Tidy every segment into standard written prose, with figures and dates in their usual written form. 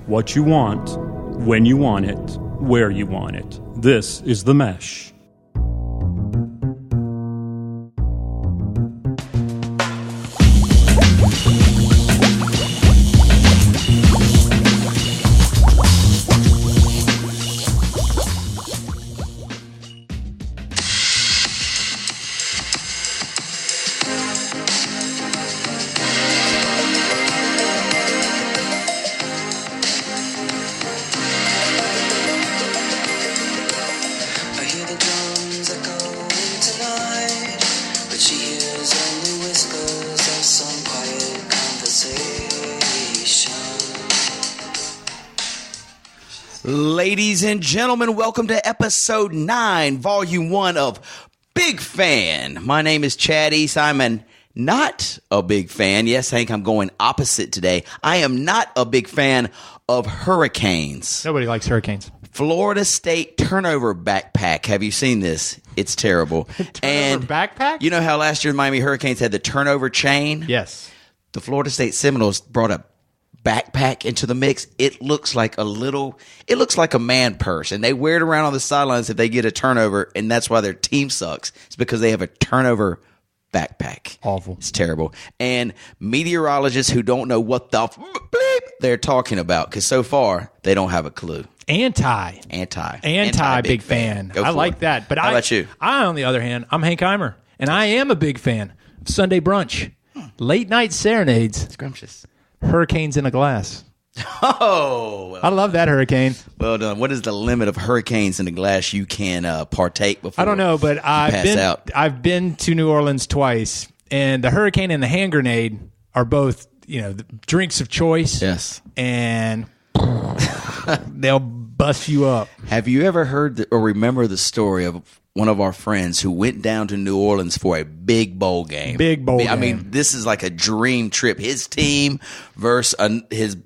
what you want, when you want it, where you want it. This is The Mesh. Ladies and gentlemen, welcome to episode 9, volume 1 of Big Fan. My name is Chad East. I'm not a big fan. Yes, Hank, I'm going opposite today. I am not a big fan of hurricanes. Nobody likes hurricanes. Florida State turnover backpack. Have you seen this? It's terrible. Turnover backpack? You know how last year the Miami Hurricanes had the turnover chain? Yes. The Florida State Seminoles brought a backpack into the mix. It looks like a man purse, and they wear it around on the sidelines if they get a turnover, and that's why their team sucks. It's because they have a turnover backpack. Awful. It's terrible. And meteorologists who don't know what the bleep they're talking about, because so far they don't have a clue. Anti big fan. I like that. But How about you? I, on the other hand, I'm Hank Eimer, and I am a big fan of Sunday brunch, late night serenades, Scrumptious. hurricanes in a glass. Oh, well, I love that hurricane. well done. What is the limit of hurricanes in the glass you can partake before? I don't know, but out? I've been to New Orleans twice, and the hurricane and the hand grenade are both, the drinks of choice. Yes. And they'll bust you up. Have you ever heard or remember the story of one of our friends who went down to New Orleans for a big bowl game? I mean, this is like a dream trip. His team versus his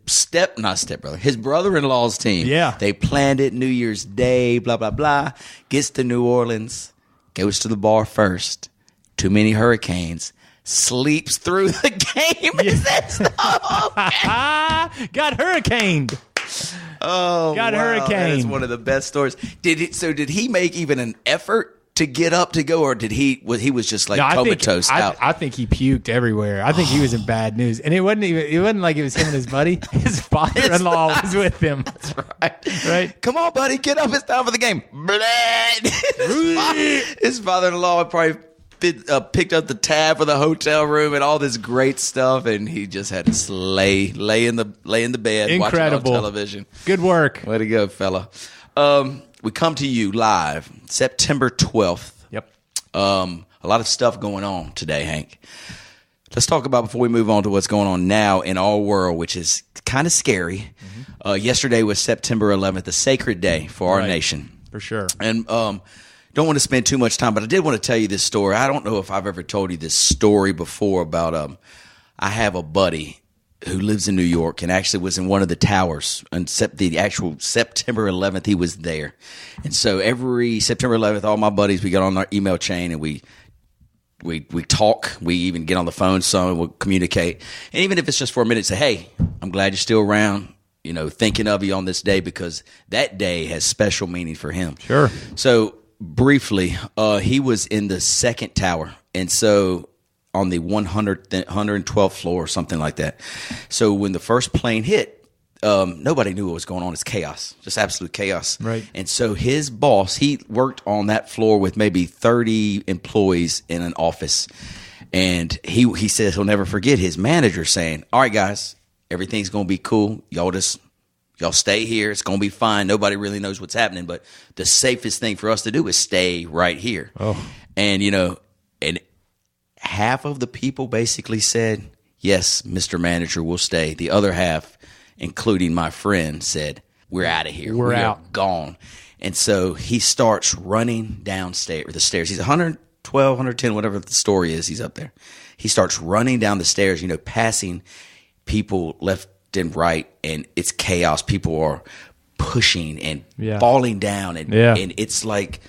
his brother-in-law's team. Yeah. They planned it New Year's Day, blah, blah, blah. Gets to New Orleans, goes to the bar first. Too many hurricanes. Sleeps through the game. Got hurricaned. Oh, Got wow. hurricane. That is one of the best stories. Did he make even an effort to get up to go, or he was just like comatose out? I think he puked everywhere. I think he was in bad news, and it wasn't like it was him and his buddy. His father-in-law was with him. That's right. Right. Come on, buddy, get up! It's time for the game. His father-in-law probably picked up the tab for the hotel room and all this great stuff, and he just had to lay in the bed, Incredible. watching on television. Good work. Way to go, fella. We come to you live September 12th. Yep. A lot of stuff going on today, Hank. Let's talk about, before we move on to what's going on now in our world, which is kind of scary. Mm-hmm. Yesterday was September 11th, a sacred day for our nation. For sure. And don't want to spend too much time, but I did want to tell you this story. I don't know if I've ever told you this story before about I have a buddy who lives in New York and actually was in one of the towers. And the actual September 11th, he was there. And so every September 11th, all my buddies, we got on our email chain and we talk. We even get on the phone some and we'll communicate. And even if it's just for a minute, say, hey, I'm glad you're still around, thinking of you on this day, because that day has special meaning for him. Sure. So briefly, he was in the second tower. And so on the 112th floor or something like that. So when the first plane hit, nobody knew what was going on. It's chaos, just absolute chaos. Right. And so his boss, he worked on that floor with maybe 30 employees in an office. And he says he'll never forget his manager saying, all right, guys, everything's going to be cool. Y'all stay here. It's going to be fine. Nobody really knows what's happening. But the safest thing for us to do is stay right here. Oh. And, and half of the people basically said, yes, Mr. Manager, we'll stay. The other half, including my friend, said, we're out of here. We're out. Are gone. And so he starts running downstairs, the stairs. He's 112, 110, whatever the story is. He's up there. He starts running down the stairs, passing people left and right, and it's chaos. People are pushing and falling down, and it's like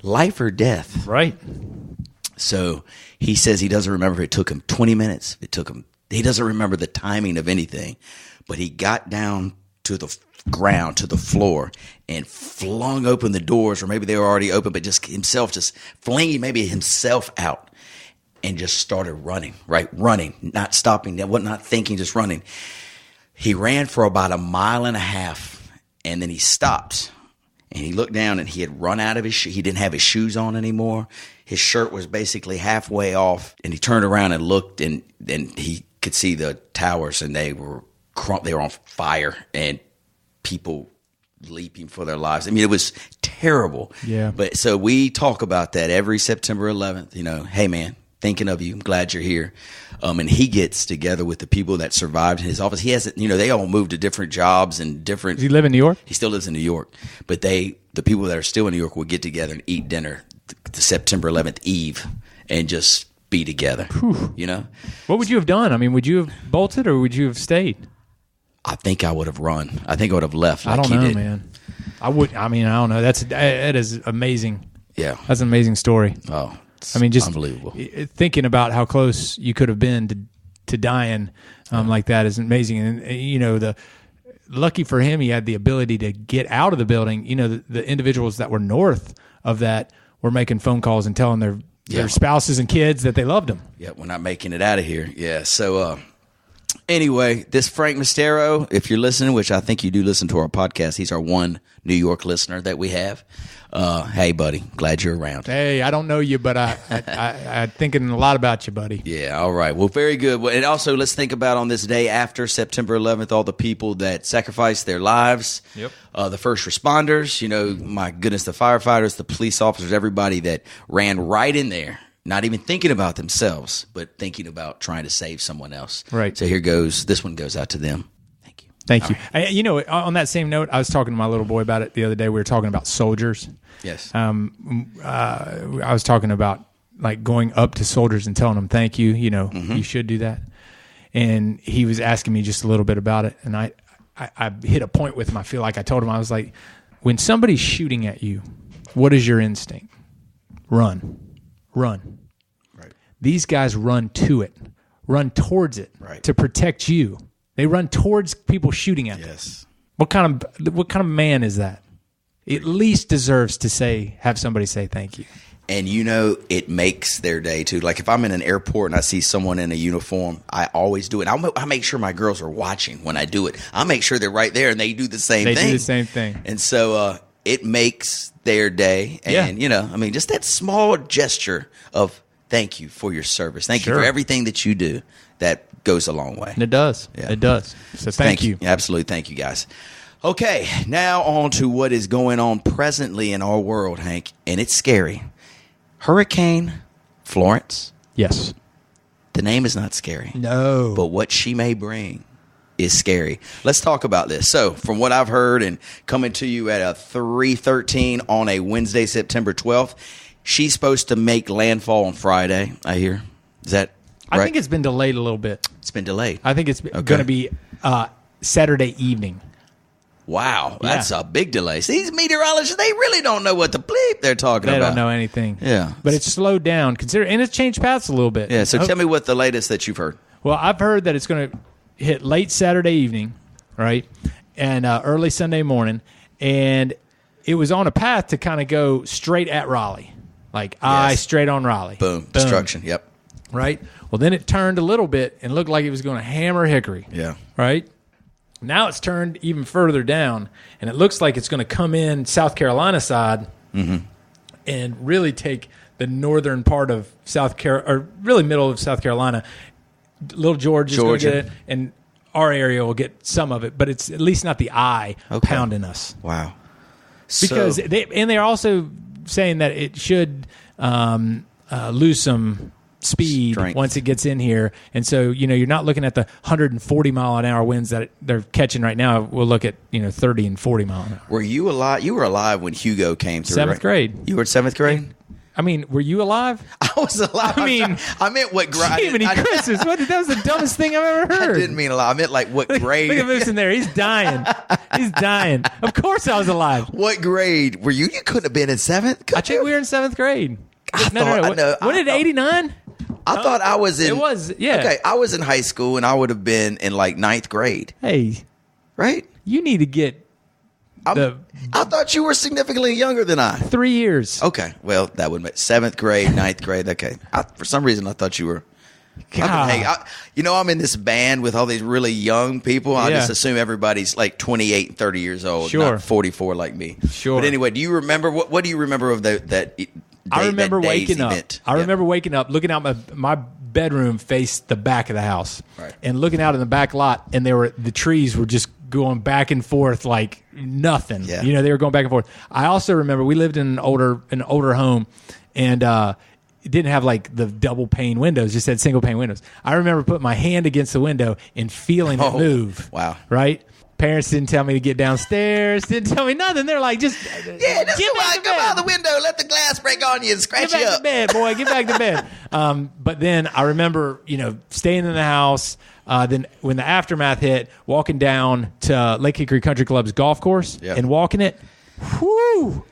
life or death. Right. So he says he doesn't remember if it took him 20 minutes. He doesn't remember the timing of anything, but he got down to to the ground, to the floor, and flung open the doors, or maybe they were already open, but just flinging maybe himself out and just started running, right? Running, not stopping, not thinking, just running. He ran for about 1.5 miles, and then he stopped. And he looked down, and he had run out of his shoes. He didn't have his shoes on anymore. His shirt was basically halfway off. And he turned around and looked, and he could see the towers, and they were on fire, and people leaping for their lives. I mean, it was terrible. Yeah. But so we talk about that every September 11th. You know, hey man, thinking of you. I'm glad you're here. And he gets together with the people that survived in his office. He hasn't, they all moved to different jobs and different. Does he live in New York? He still lives in New York. But the people that are still in New York will get together and eat dinner the September 11th Eve and just be together. Whew. You know? What would you have done? I mean, would you have bolted or would you have stayed? I think I would have run. I think I would have left like I don't he know, did. man. I don't know. That is amazing. Yeah. That's an amazing story. Oh, it's just unbelievable. Thinking about how close you could have been to dying like that is amazing. And lucky for him, he had the ability to get out of the building. The individuals that were north of that were making phone calls and telling their spouses and kids that they loved them. Yeah, we're not making it out of here. Yeah. So anyway, this Frank Mistero, if you're listening, which I think you do listen to our podcast, he's our one New York listener that we have. Hey, buddy, glad you're around. Hey, I don't know you, but I'm thinking a lot about you, buddy. Yeah, all right. Well, very good. Well, and also, let's think about on this day after September 11th, all the people that sacrificed their lives. Yep. The first responders, my goodness, the firefighters, the police officers, everybody that ran right in there, not even thinking about themselves, but thinking about trying to save someone else. Right. So here goes. This one goes out to them. Thank you. Right. On that same note, I was talking to my little boy about it the other day. We were talking about soldiers. Yes. I was talking about like going up to soldiers and telling them thank you. You should do that. And he was asking me just a little bit about it. And I hit a point with him. I feel like I told him, I was like, when somebody's shooting at you, what is your instinct? Run. Right. These guys run to it, run towards it to protect you. They run towards people shooting at them. Yes. What kind of man is that? At least deserves to have somebody say thank you. And it makes their day too. Like if I'm in an airport and I see someone in a uniform, I always do it. I make sure my girls are watching when I do it. I make sure they're right there and they do the same thing. They do the same thing. And so it makes their day. And, just that small gesture of thank you for your service. Thank you for everything that you do. That goes a long way. And it does. Yeah. It does. So thank you. Absolutely. Thank you, guys. Okay, now on to what is going on presently in our world, Hank, and it's scary. Hurricane Florence. Yes. The name is not scary. No. But what she may bring is scary. Let's talk about this. So, from what I've heard and coming to you at a 3:13 on a Wednesday, September 12th, she's supposed to make landfall on Friday, I hear. Is that right? I think it's been delayed a little bit. It's been delayed. I think it's going to be Saturday evening. Wow, that's a big delay. See, these meteorologists, they really don't know what the bleep they're talking about. They don't know anything. Yeah. But it's slowed down. And it's changed paths a little bit. Yeah, so tell me what the latest that you've heard. Well, I've heard that it's going to hit late Saturday evening, right, and early Sunday morning, and it was on a path to kind of go straight at Raleigh, like straight on Raleigh. Boom, destruction, yep. Right? Well, then it turned a little bit and looked like it was going to hammer Hickory. Yeah. Right? Now it's turned even further down, and it looks like it's going to come in South Carolina side and really take the northern part of South Carolina, or really middle of South Carolina. Little Georgia is going to get it, and our area will get some of it, but it's at least not the eye pounding us. Wow. Because they're also saying that it should lose some speed once it gets in here, and so you're not looking at the 140 mile an hour winds that they're catching right now. We'll look at 30 and 40 mile an hour. Were you alive? You were alive when Hugo came through. Seventh grade. You were in seventh grade. I mean, were you alive? I was alive. I meant what grade. Jiminy Christmas! That was the dumbest thing I've ever heard. I didn't mean alive. I meant like what grade. Look at Moose in there. He's dying. He's dying. Of course, I was alive. What grade were you? You couldn't have been in seventh. I think we were in seventh grade. No. When did 89? I thought I was in. It was, yeah. Okay, I was in high school, and I would have been in like ninth grade. Hey. Right? You need to get I thought you were significantly younger than I. 3 years. Okay, well, that would make 7th grade, 9th grade. Okay, for some reason I thought you were. God. Hey, I'm in this band with all these really young people. I just assume everybody's like 28 and 30 years old, Sure. not 44 like me. Sure. But anyway, do you remember what do you remember of that day, I remember that day's waking up. event? I remember waking up, looking out my bedroom faced the back of the house, Right. and looking out in the back lot, and the trees were just going back and forth like nothing. Yeah. You know, they were going back and forth. I also remember we lived in an older home, and it didn't have like the double pane windows, just had single pane windows. I remember putting my hand against the window and feeling it move. Wow. Right? Parents didn't tell me to get downstairs, didn't tell me nothing. They're like, just Just come out the window, let the glass break on you and scratch Get you back up. to bed, boy. Get back to bed. But then I remember, staying in the house. Then when the aftermath hit, walking down to Lake Hickory Country Club's golf course and walking it, whoo,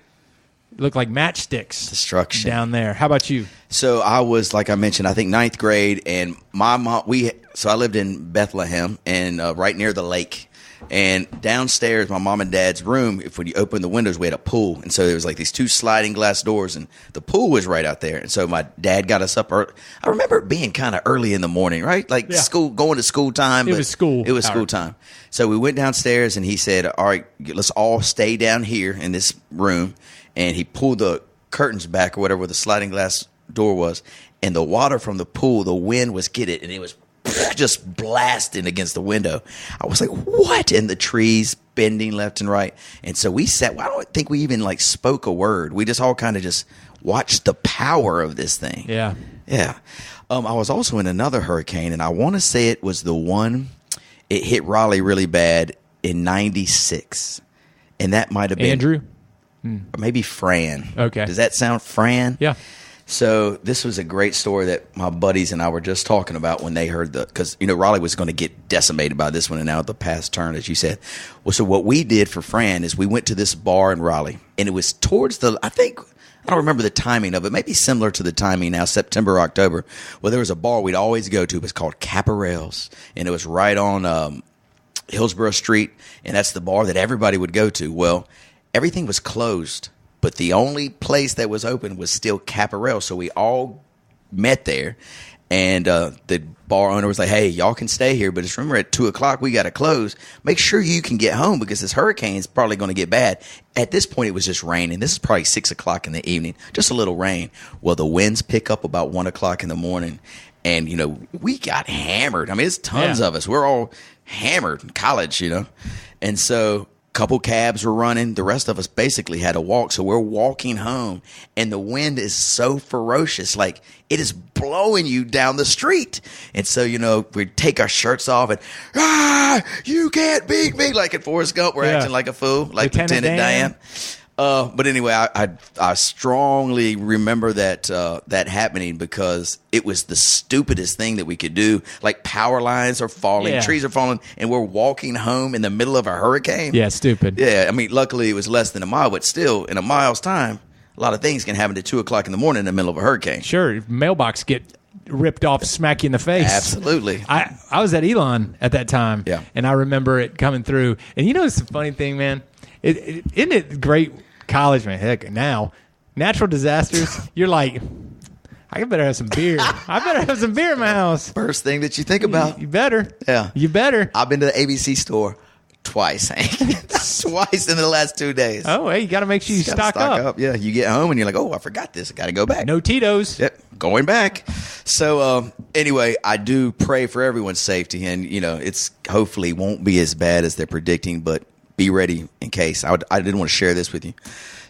it looked like matchsticks. Destruction. Down there. How about you? So I was, like I mentioned, I think 9th grade, and my mom, so I lived in Bethlehem and right near the lake. And downstairs, my mom and dad's room, when you open the windows, we had a pool. And so there was like these 2 sliding glass doors, and the pool was right out there. And so my dad got us up early. I remember it being kind of early in the morning, right? Like going to school time. It was school. It was school time. So we went downstairs, and he said, all right, let's all stay down here in this room. And he pulled the curtains back or whatever the sliding glass door was. And the water from the pool, the wind was getting it, and it was just blasting against the window. I was like, what? And the trees bending left and right. And so we sat, I don't think we even like spoke a word. We just all kind of just watched the power of this thing. Yeah. Yeah. I was also in another hurricane, and I want to say it was the one, it hit Raleigh really bad in 96. And that might have been Andrew? Or maybe Fran. Okay. Does that sound Fran? Yeah. So this was a great story that my buddies and I were just talking about when they heard because Raleigh was going to get decimated by this one, and now the past turn, as you said. Well, so what we did for Fran is we went to this bar in Raleigh, and it was towards I don't remember the timing of it, maybe similar to the timing now, September, October. Well, there was a bar we'd always go to. It was called Caparel's, and it was right on Hillsborough Street, and that's the bar that everybody would go to. Well, everything was closed. But the only place that was open was still Caparel. So we all met there. And the bar owner was like, hey, y'all can stay here. But just remember, at 2 o'clock, we got to close. Make sure you can get home because this hurricane is probably going to get bad. At this point, it was just raining. This is probably 6 o'clock in the evening. Just a little rain. Well, the winds pick up about 1 o'clock in the morning. And, we got hammered. I mean, it's tons of us. We're all hammered in college, And so couple cabs were running. The rest of us basically had to walk. So we're walking home, and the wind is so ferocious. Like, it is blowing you down the street. And so, we take our shirts off and, you can't beat me. Like at Forrest Gump, we're acting like a fool, like Lieutenant Dan. But anyway, I strongly remember that happening because it was the stupidest thing that we could do. Like, power lines are falling, trees are falling, and we're walking home in the middle of a hurricane. Yeah, stupid. Yeah, I mean, luckily it was less than a mile, but still, in a mile's time, a lot of things can happen at 2 o'clock in the morning in the middle of a hurricane. Sure, mailbox get ripped off, smack you in the face. Absolutely. I was at Elon at that time, and I remember it coming through. And it's the funny thing, man. Isn't it great? College, man, heck, now natural disasters, you're like, I better have some beer. I better have some beer in my house. First thing that you think about. You better. Yeah. You better. I've been to the ABC store twice, Hank. Twice in the last 2 days. Oh, hey, you got to make sure you stock up. Yeah, you get home and you're like, oh, I forgot this. I got to go back. No Tito's. Yep, going back. So anyway, I do pray for everyone's safety, and it's hopefully won't be as bad as they're predicting, but be ready in case. I didn't want to share this with you.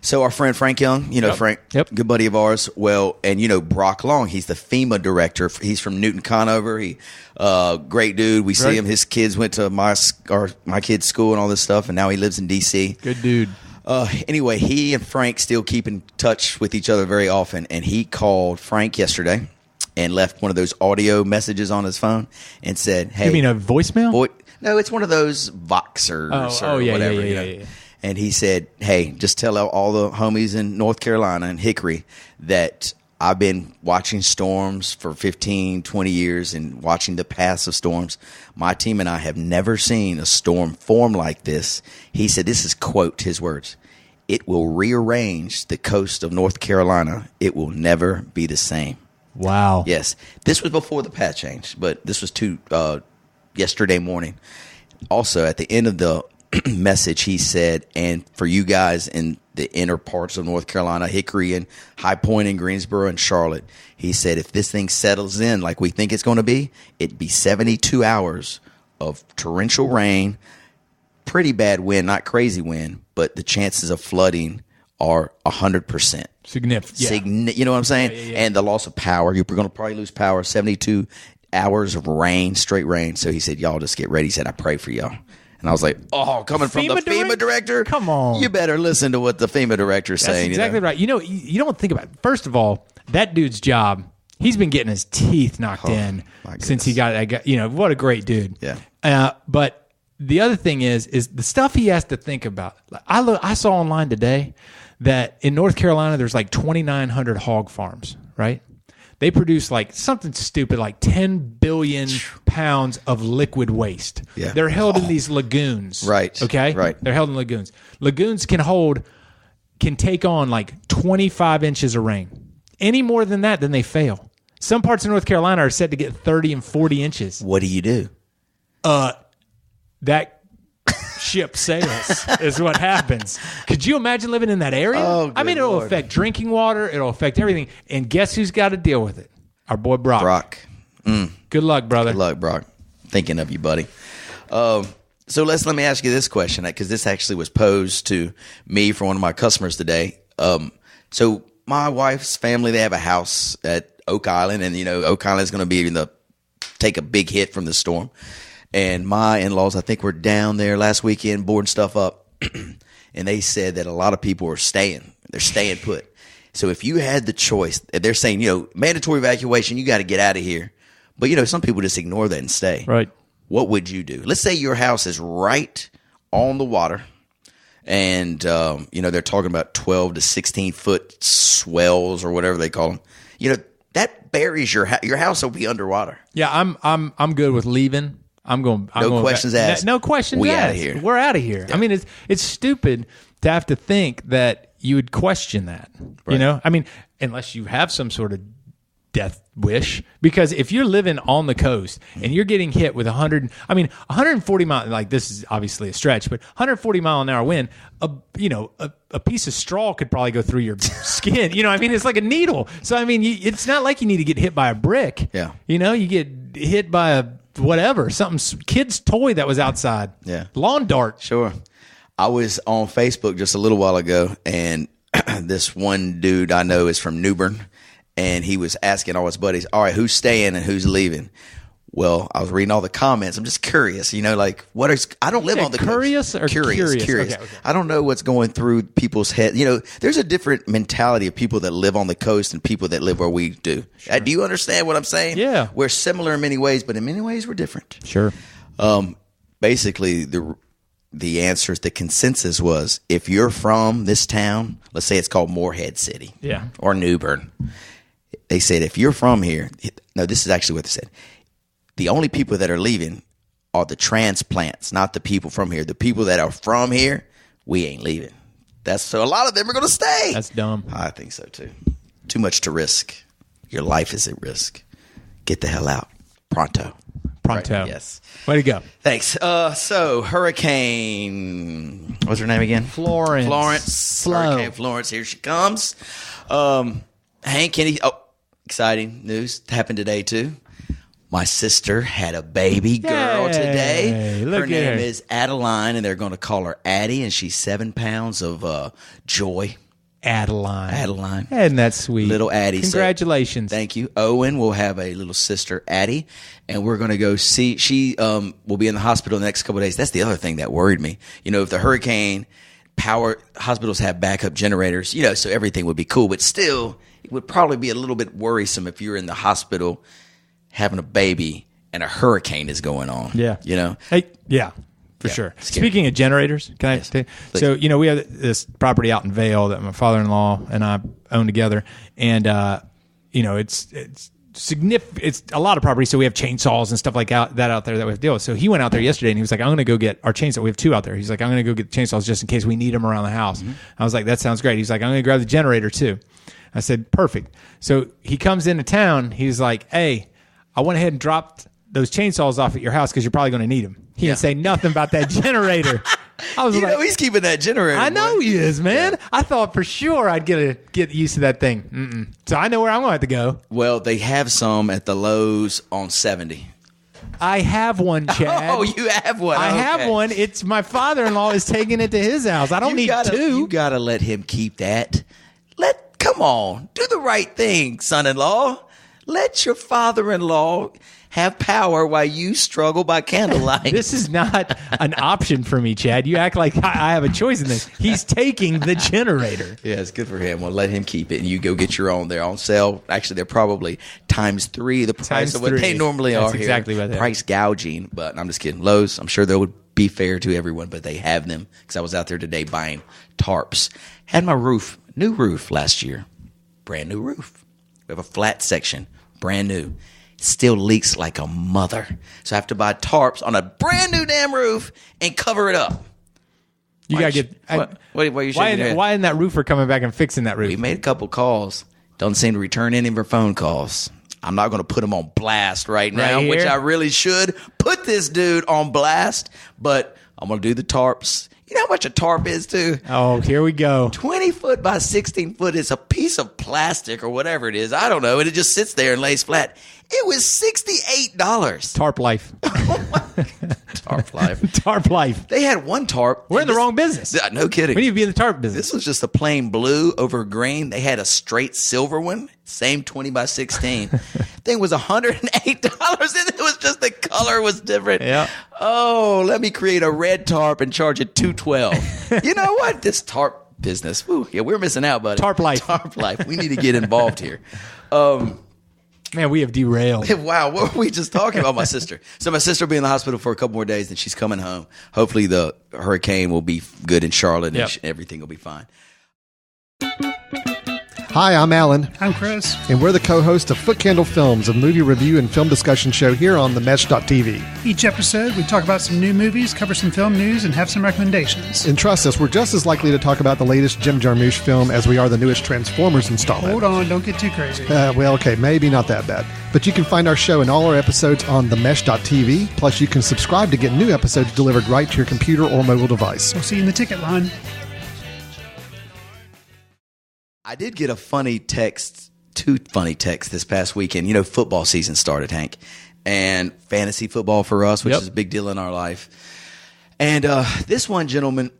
So our friend Frank Young, Frank, good buddy of ours. Well, and Brock Long, he's the FEMA director. He's from Newton Conover. He, great dude. We see him. His kids went to my kid's school and all this stuff, and now he lives in D.C. Good dude. Anyway, he and Frank still keep in touch with each other very often, and he called Frank yesterday and left one of those audio messages on his phone and said, hey. You mean a voicemail? No, it's one of those Voxers or whatever. Yeah. And he said, hey, just tell all the homies in North Carolina and Hickory that I've been watching storms for 15, 20 years and watching the paths of storms. My team and I have never seen a storm form like this. He said, this is, quote, his words, "It will rearrange the coast of North Carolina. It will never be the same." Wow. Yes. This was before the path change, but this was yesterday morning. Also, at the end of the message, he said, and for you guys in the inner parts of North Carolina, Hickory and High Point and Greensboro and Charlotte, he said, if this thing settles in like we think it's going to be, it'd be 72 hours of torrential rain, pretty bad wind, not crazy wind, but the chances of flooding are 100%. Significant. Yeah. You know what I'm saying? Yeah. And the loss of power. You're going to probably lose power, 72 hours of rain, straight rain. So he said, y'all just get ready. He said, I pray for y'all. And I was like, oh, coming from the FEMA director? Come on. You better listen to what the FEMA director is saying. That's exactly right. You know, you don't think about it. First of all, that dude's job, he's been getting his teeth knocked in since he got, you know, what a great dude. Yeah. But the other thing is the stuff he has to think about. I saw online today that in North Carolina, there's like 2,900 hog farms, right? They produce like something stupid, like 10 billion pounds of liquid waste. Yeah. They're held in these lagoons. Right. Okay? Right. They're held in lagoons. Lagoons can take on like 25 inches of rain. Any more than that, then they fail. Some parts of North Carolina are set to get 30 and 40 inches. What do you do? That ship sails is what happens. Could you imagine living in that area? Oh, I mean, it'll Lord. affect drinking water. It'll affect everything. And guess who's got to deal with it? Our boy Brock. Good luck, brother. Good luck, Brock. Thinking of you, buddy. So let me ask you this question, because this actually was posed to me from one of my customers today. So my wife's family, they have a house at Oak Island, and you know Oak Island is going to be take a big hit from the storm. And my in-laws, I think, were down there last weekend boarding stuff up, and they said that a lot of people are staying. They're staying put. So if you had the choice, they're saying, you know, mandatory evacuation, you got to get out of here. But, you know, some people just ignore that and stay. Right. What would you do? Let's say your house is right on the water, and, you know, they're talking about 12 to 16-foot swells or whatever they call them. You know, that buries your house will be underwater. Yeah, I'm good with leaving. No questions asked. No questions asked. We out of here. We're out of here. Yeah. I mean, it's stupid to have to think that you would question that. Right. You know, I mean, unless you have some sort of death wish, because if you're living on the coast and you're getting hit with 140 mile, like this is obviously a stretch, but 140 mile an hour wind, a piece of straw could probably go through your skin. You know, I mean, it's like a needle. So, I mean, it's not like you need to get hit by a brick. Yeah. You know, you get hit by a whatever, something kid's toy that was outside. Yeah. Lawn dart. Sure. I was on Facebook just a little while ago, and this one dude I know is from New Bern, and he was asking all his buddies, all right, who's staying and who's leaving? Well, I was reading all the comments. I'm just curious, you know, like I don't live on the curious coast. Or curious? Curious. Okay. I don't know what's going through people's heads. You know, there's a different mentality of people that live on the coast and people that live where we do. Sure. Do you understand what I'm saying? Yeah. We're similar in many ways, but in many ways we're different. Sure. Basically, the answer, the consensus was, if you're from this town, let's say it's called Morehead City, yeah, or New Bern, they said, if you're from here, no, this is actually what they said. The only people that are leaving are the transplants, not the people from here. The people that are from here, we ain't leaving. So a lot of them are going to stay. That's dumb. I think so too. Too much to risk. Your life is at risk. Get the hell out. Pronto. Right, yes. Way to go. Thanks. So Hurricane, what's her name again? Florence. Flo. Hurricane Florence. Here she comes. Hank, exciting news happened today too. My sister had a baby girl today. Her name is Adeline, and they're going to call her Addie, and she's 7 pounds of joy. Adeline. Isn't that sweet? Little Addie. Congratulations. So, thank you. Owen will have a little sister, Addie, and we're going to go see. She will be in the hospital the next couple of days. That's the other thing that worried me. You know, if the hurricane hospitals have backup generators, you know, so everything would be cool. But still, it would probably be a little bit worrisome if you're in the hospital having a baby and a hurricane is going on. Yeah. You know? Hey, yeah. For sure. Scary. Speaking of generators, can I say? So, you know, we have this property out in Vail that my father-in-law and I own together. And it's significant. It's a lot of property, so we have chainsaws and stuff like that out there that we have to deal with. So he went out there yesterday and he was like, I'm going to go get our chainsaw. We have 2 out there. He's like, I'm going to go get the chainsaws just in case we need them around the house. I was like, that sounds great. He's like, I'm going to grab the generator too. I said, perfect. So he comes into town. He's like, hey, I went ahead and dropped those chainsaws off at your house because you're probably going to need them. He didn't say nothing about that generator. I was like, he's keeping that generator. I know boy. he is, man. Yeah. I thought for sure I'd get used to that thing. So I know where I'm going to have to go. Well, they have some at the Lowe's on 70. I have one, Chad. Oh, you have one. I have one. It's my father-in-law is taking it to his house. I don't need 2. You got to let him keep that. Come on. Do the right thing, son-in-law. Let your father-in-law have power while you struggle by candlelight. This is not an option for me, Chad. You act like I have a choice in this. He's taking the generator. Yeah, it's good for him. Well, let him keep it, and you go get your own. They're on sale. Actually, they're probably ×3 the price of what they normally are. That's exactly what they are. Price gouging, but I'm just kidding. Lowe's, I'm sure they would be fair to everyone, but they have them because I was out there today buying tarps. Had my new roof last year. Brand new roof. We have a flat section, brand new. Still leaks like a mother. So I have to buy tarps on a brand new damn roof and cover it up. You got to get... Why isn't that roofer coming back and fixing that roof? We made a couple calls. Don't seem to return any of our phone calls. I'm not going to put him on blast right now, which I really should. Put this dude on blast, but I'm going to do the tarps. You know how much a tarp is, too? Oh, here we go. 20 foot by 16 foot is a piece of plastic or whatever it is. I don't know. And it just sits there and lays flat. It was $68. Tarp life. Tarp life. Tarp life. They had one tarp. We're in the wrong business. No kidding. We need to be in the tarp business. This was just a plain blue over green. They had a straight silver one. Same 20 by 16. Thing was $108. And it was just the color was different. Yeah. Oh, let me create a red tarp and charge it $212. You know what? This tarp business. Whew, yeah, we're missing out, buddy. Tarp life. Tarp life. We need to get involved here. Man, we have derailed. Wow, what were we just talking about? My sister. So my sister will be in the hospital for a couple more days, and she's coming home. Hopefully the hurricane will be good in Charlotte, and everything will be fine. Hi, I'm Alan. I'm Chris. And we're the co-hosts of Foot Candle Films, a movie review and film discussion show here on themesh.tv. Each episode, we talk about some new movies, cover some film news, and have some recommendations. And trust us, we're just as likely to talk about the latest Jim Jarmusch film as we are the newest Transformers installment. Hold on, don't get too crazy. Well, okay, maybe not that bad. But you can find our show and all our episodes on themesh.tv. Plus, you can subscribe to get new episodes delivered right to your computer or mobile device. We'll see you in the ticket line. I did get a funny text, 2 funny texts this past weekend. You know, football season started, Hank, and fantasy football for us, which is a big deal in our life. And this one gentleman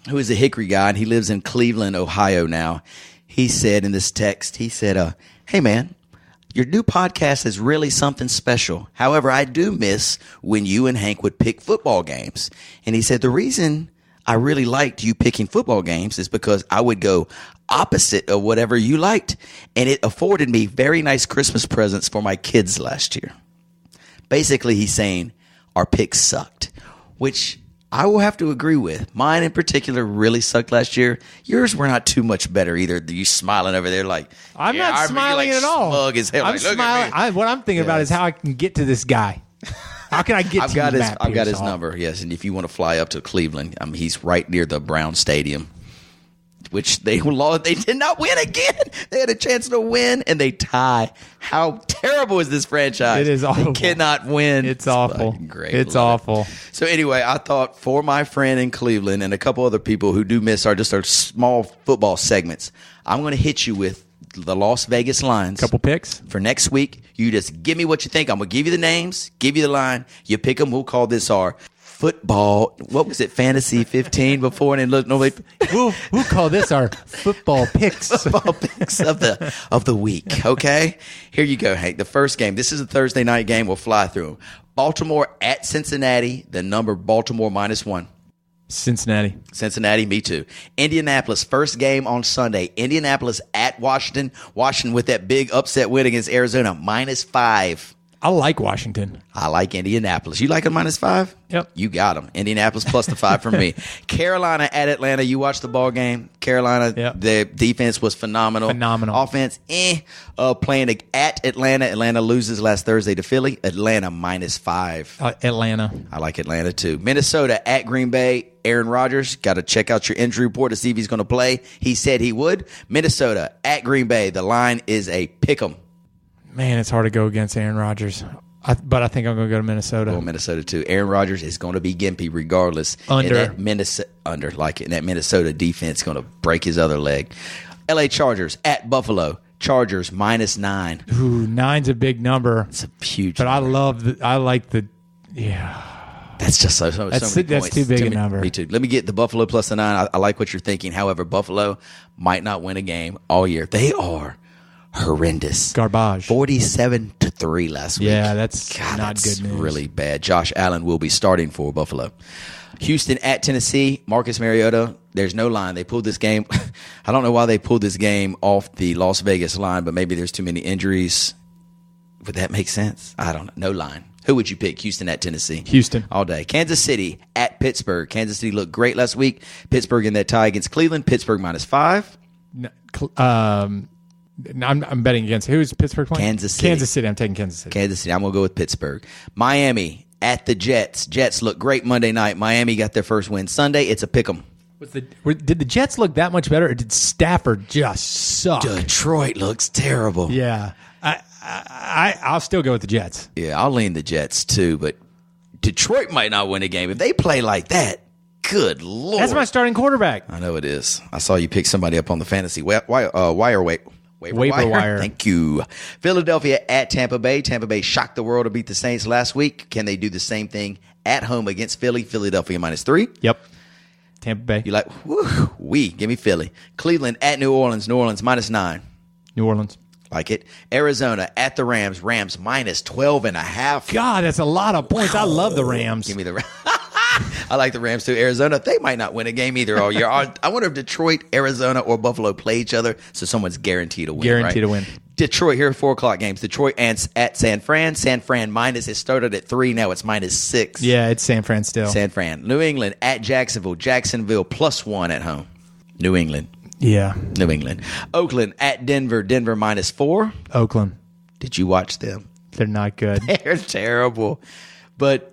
who is a Hickory guy, and he lives in Cleveland, Ohio now, he said in this text, he said, hey, man, your new podcast is really something special. However, I do miss when you and Hank would pick football games. And he said, the reason I really liked you picking football games is because I would go opposite of whatever you liked, and it afforded me very nice Christmas presents for my kids last year. Basically, he's saying our picks sucked, which I will have to agree with. Mine in particular really sucked last year. Yours were not too much better either. You smiling over there like I'm not smiling at all. Smug as hell. I'm smiling. What I'm thinking about is how I can get to this guy. How can I get to him? I've got his number, yes. And if you want to fly up to Cleveland, he's right near the Brown Stadium, which they did not win again. They had a chance to win, and they tie. How terrible is this franchise? It is awful. They cannot win. It's awful. Great. It's awful. So anyway, I thought for my friend in Cleveland and a couple other people who do miss our small football segments, I'm going to hit you with the Las Vegas lines. Couple picks for next week. You just give me what you think. I'm gonna give you the names, give you the line. You pick them. We'll call this our football. What was it? Fantasy 15 before, and then look. Nobody. We'll call this our football picks. Football picks of the week. Okay, here you go, Hank. The first game. This is a Thursday night game. We'll fly through them. Baltimore at Cincinnati. The number Baltimore -1. Cincinnati, me too. Indianapolis, first game on Sunday. Indianapolis at Washington. Washington with that big upset win against Arizona, -5. I like Washington. I like Indianapolis. You like a -5? Yep. You got them. Indianapolis plus the 5 from me. Carolina at Atlanta. You watched the ball game. Carolina, Yep. the defense was phenomenal. Offense, playing at Atlanta. Atlanta loses last Thursday to Philly. Atlanta -5. Atlanta. I like Atlanta too. Minnesota at Green Bay. Aaron Rodgers, got to check out your injury report to see if he's going to play. He said he would. Minnesota at Green Bay. The line is a pick 'em. Man, it's hard to go against Aaron Rodgers. But I think I'm going to go to Minnesota. Minnesota too. Aaron Rodgers is going to be gimpy regardless. Under. And that Minnesota defense is going to break his other leg. LA Chargers at Buffalo. Chargers -9. Ooh, 9's a big number. It's a huge But number. I like the, yeah. That's just so many That's points. too big a number. Me too. Let me get the Buffalo plus the 9. I like what you're thinking. However, Buffalo might not win a game all year. They are horrendous. Garbage. 47-3 last week. Yeah, that's not that's good news. really bad. Josh Allen will be starting for Buffalo. Houston at Tennessee. Marcus Mariota. There's no line. They pulled this game. I don't know why they pulled this game off the Las Vegas line, but maybe there's too many injuries. Would that make sense? I don't know. No line. Who would you pick? Houston at Tennessee. Houston. All day. Kansas City at Pittsburgh. Kansas City looked great last week. Pittsburgh in that tie against Cleveland. Pittsburgh -5. I'm betting against who's Pittsburgh playing? Kansas City. Kansas City. I'm taking Kansas City. Kansas City. I'm going to go with Pittsburgh. Miami at the Jets. Jets look great Monday night. Miami got their first win Sunday. It's a pick 'em. Did the Jets look that much better, or did Stafford just suck? Detroit looks terrible. Yeah. I'll still go with the Jets. Yeah, I'll lean the Jets too, but Detroit might not win a game. If they play like that, good Lord. That's my starting quarterback. I know it is. I saw you pick somebody up on the fantasy waiver wire. Thank you. Philadelphia at Tampa Bay. Tampa Bay shocked the world to beat the Saints last week. Can they do the same thing at home against Philly? Philadelphia -3. Yep. Tampa Bay. You like, give me Philly. Cleveland at New Orleans. New Orleans -9. New Orleans. Like it. Arizona at the Rams. Rams -12.5. God, that's a lot of points. I love the Rams. Give me the Rams. I like the Rams too. Arizona, they might not win a game either all year. I wonder if Detroit, Arizona, or Buffalo play each other, so someone's guaranteed to win. Guaranteed to win. Detroit, here are 4 o'clock games. Detroit at San Fran. San Fran minus. It started at 3. Now it's -6. Yeah, it's San Fran still. San Fran. New England at Jacksonville. Jacksonville +1 at home. New England. Yeah. New England. Oakland at Denver. Denver -4. Oakland. Did you watch them? They're not good. They're terrible. But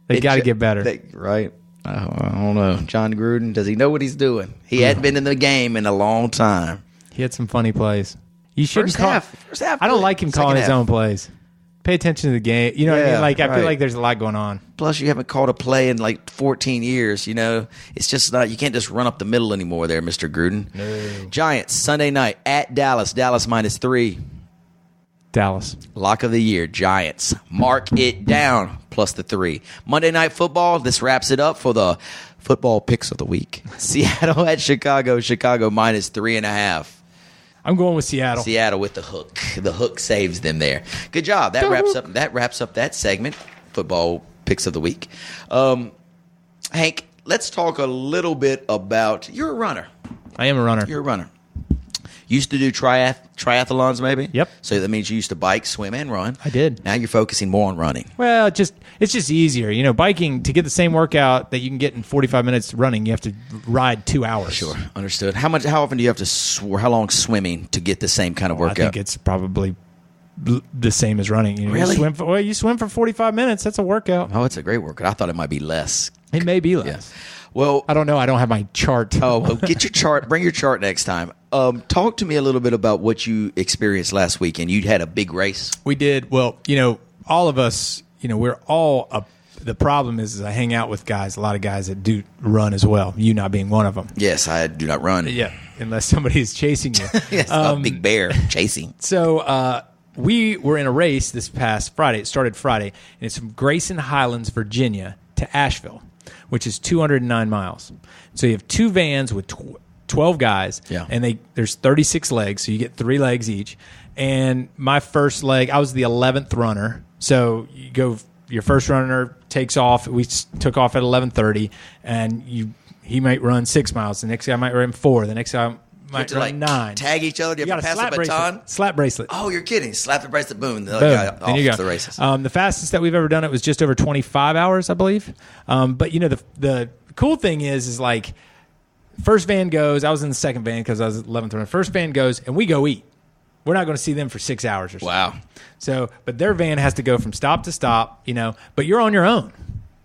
They got to get better. Right. I don't know. John Gruden, does he know what he's doing? He hadn't been in the game in a long time. He had some funny plays. You shouldn't First half. I don't like him calling his own plays. Pay attention to the game. You know what I mean? Like, I feel like there's a lot going on. Plus, you haven't called a play in like 14 years. You know, it's just not. You can't just run up the middle anymore there, Mr. Gruden. No. Giants, Sunday night at Dallas. Dallas -3. Dallas. Lock of the year, Giants. Mark it down, plus the 3. Monday Night Football, this wraps it up for the football picks of the week. Seattle at Chicago. Chicago -3.5. I'm going with Seattle. Seattle with the hook. The hook saves them there. Good job. That wraps up that segment, football picks of the week. Hank, let's talk a little bit about, you're a runner. I am a runner. You're a runner. Used to do triathlons, maybe? Yep. So that means you used to bike, swim, and run. I did. Now you're focusing more on running. Well, it's just easier. You know, biking, to get the same workout that you can get in 45 minutes running, you have to ride 2 hours. Sure. Understood. How often do you have to how long swimming to get the same kind of workout? I think it's probably the same as running. You know, really? You swim for 45 minutes. That's a workout. Oh, it's a great workout. I thought it might be less. It may be less. Yeah. Well, I don't know. I don't have my chart. Oh, well, get your chart. Bring your chart next time. Talk to me a little bit about what you experienced last weekend. You had a big race. We did. Well, you know, all of us, you know, we're all up. The problem is I hang out with guys, a lot of guys that do run as well, you not being one of them. Yes, I do not run. Yeah, unless somebody is chasing you. Yes, a big bear chasing. So we were in a race this past Friday. It started Friday, and it's from Grayson Highlands, Virginia to Asheville, which is 209 miles. So you have 2 vans with 12 guys, and there's 36 legs, so you get 3 legs each. And my first leg, I was the 11th runner. So you go, your first runner takes off. We took off at 11:30, and he might run 6 miles. The next guy might run 4. The next guy might to run 9. tag each other. Do you You have got to a pass slap a baton? bracelet. Slap bracelet. Oh, you're kidding. Slap the bracelet, boom. The other Boom. guy Then you off go. the races. The fastest that we've ever done it was just over 25 hours, I believe. But the cool thing is like first van goes. I was in the second van because I was 11th run. First van goes and we go eat. We're not going to see them for 6 hours or so. Wow. So, but their van has to go from stop to stop, but you're on your own.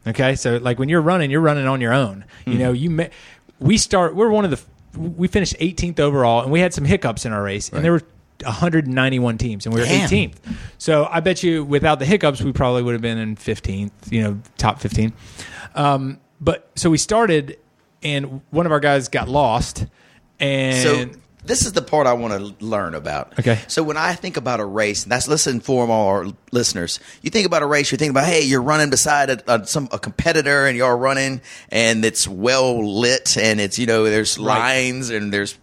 Okay. So like when you're running on your own, we finished 18th overall and we had some hiccups in our race and there were 191 teams and we were 18th. So I bet you without the hiccups, we probably would have been in 15th, top 15. But so we started and one of our guys got lost and So this is the part I want to learn about. Okay. So when I think about a race, and that's let's inform all our listeners. You think about a race, you think about, hey, you're running beside a competitor, and you're running, and it's well lit, and it's there's lines and there's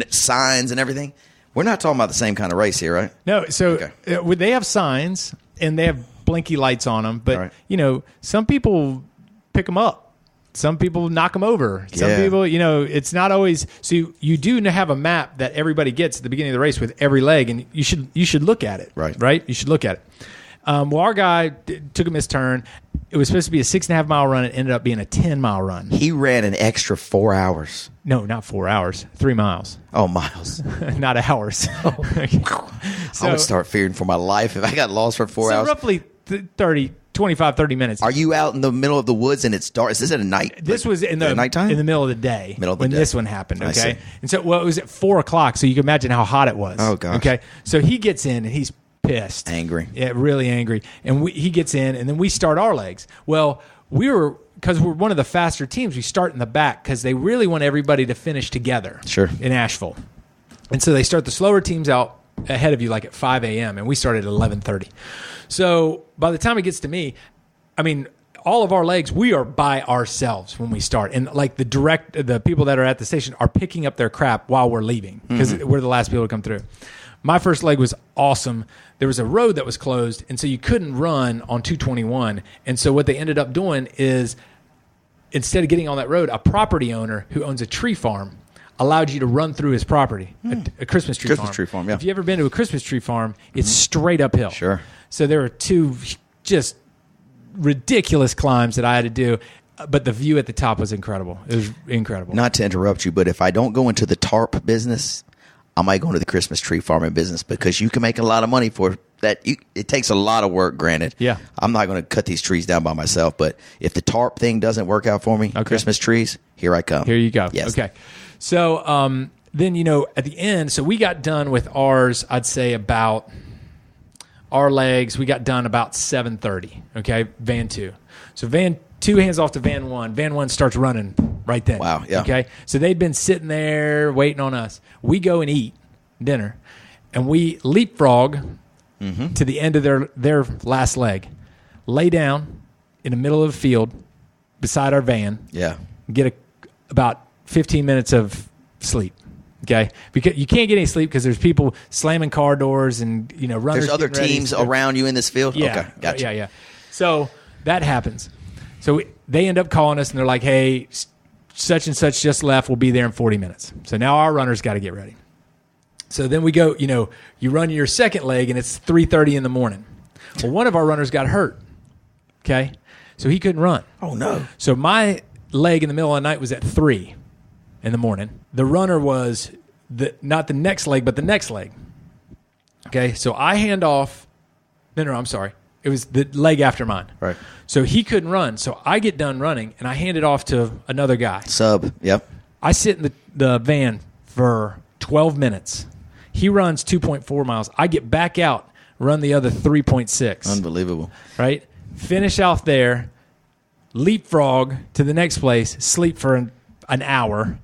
signs and everything. We're not talking about the same kind of race here, right? No. So they have signs and they have blinky lights on them, but some people pick them up. Some people knock them over. Some people, it's not always. So you do have a map that everybody gets at the beginning of the race with every leg, and you should look at it. Right. You should look at it. Well, our guy took a missed turn. It was supposed to be a 6.5 mile run. It ended up being a 10-mile run. He ran an extra 4 hours. No, not 4 hours. 3 miles. Oh, miles. Not hours. I would start fearing for my life if I got lost for 4 hours. So roughly 30 minutes. Are you out in the middle of the woods and it's dark? Is this at a night? This was in the nighttime? in the middle of the day. When day. This one happened. I see. Okay, and so it was at 4 o'clock. So you can imagine how hot it was. Oh gosh. Okay, so he gets in and he's pissed, angry. Yeah, really angry. And he gets in, and then we start our legs. Well, because we're one of the faster teams, we start in the back because they really want everybody to finish together. Sure. In Asheville, and so they start the slower teams out ahead of you, like at 5 a.m. and we started at 11:30. So by the time it gets to me, I mean, all of our legs, we are by ourselves when we start. And like the people that are at the station are picking up their crap while we're leaving because we're the last people to come through. My first leg was awesome. There was a road that was closed, and so you couldn't run on 221. And so what they ended up doing is instead of getting on that road, a property owner who owns a tree farm allowed you to run through his property, a Christmas tree farm. Christmas tree farm, yeah. If you've ever been to a Christmas tree farm, it's straight uphill. Sure. So there were 2 just ridiculous climbs that I had to do, but the view at the top was incredible. It was incredible. Not to interrupt you, but if I don't go into the tarp business, I might go into the Christmas tree farming business because you can make a lot of money for that. It takes a lot of work, granted. Yeah. I'm not going to cut these trees down by myself, but if the tarp thing doesn't work out for me, Christmas trees, here I come. Here you go. Yes. Okay. So then, at the end, so we got done with ours, I'd say about our legs, we got done about 7:30, okay, van 2. So van 2 hands off to van 1. Van 1 starts running right then. Wow, yeah. Okay, so they'd been sitting there waiting on us. We go and eat dinner, and we leapfrog to the end of their last leg, lay down in the middle of the field beside our van, get about 15 minutes of sleep. Okay, because you can't get any sleep because there's people slamming car doors and runners. There's other teams around you in this field. Yeah, okay, gotcha. Yeah. So that happens. So they end up calling us and they're like, "Hey, such and such just left. We'll be there in 40 minutes." So now our runners got to get ready. So then we go. You run your second leg and it's 3:30 in the morning. Well, one of our runners got hurt. Okay, so he couldn't run. Oh no! So my leg in the middle of the night was at 3 in the morning. The runner was not the next leg, but the next leg. Okay, so I hand off. No, I'm sorry. It was the leg after mine. Right. So he couldn't run. So I get done running, and I hand it off to another guy. Sub, yep. I sit in the van for 12 minutes. He runs 2.4 miles. I get back out, run the other 3.6. Unbelievable. Right? Finish off there, leapfrog to the next place, sleep for an hour.